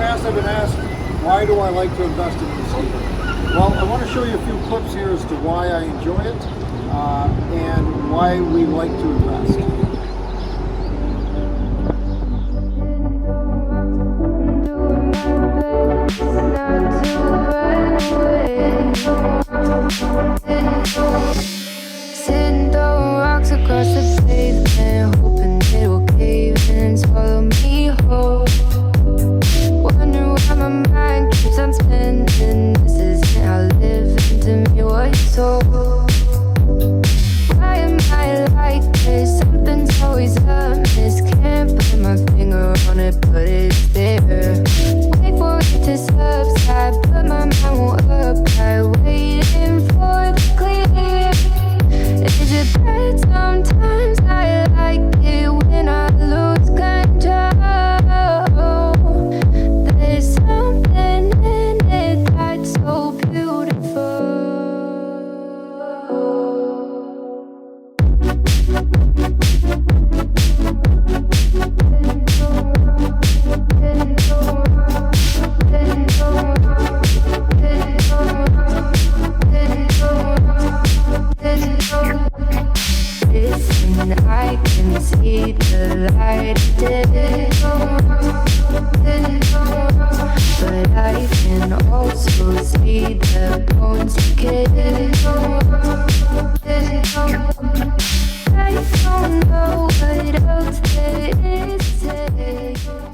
past I've been asked, why do I like to invest in Muskegon? Well, I want to show you a few clips here as to why I enjoy it and why we like to invest. Sitting throwing rocks across the pavement, hoping it will cave in and swallow me whole. Wondering why my mind keeps on spinning. This isn't how living to me was told. Why am I like this? Something's always amiss. Can't put my finger on it, but it's there. Wait for it to subside, but my mind won't apply. Waiting for the clear. Is it bad? Sometimes I like it when I lose control. There's something in it that's so beautiful. Listen, I can see the light of day, but I can also see the bones decay. I don't know what else there is to say.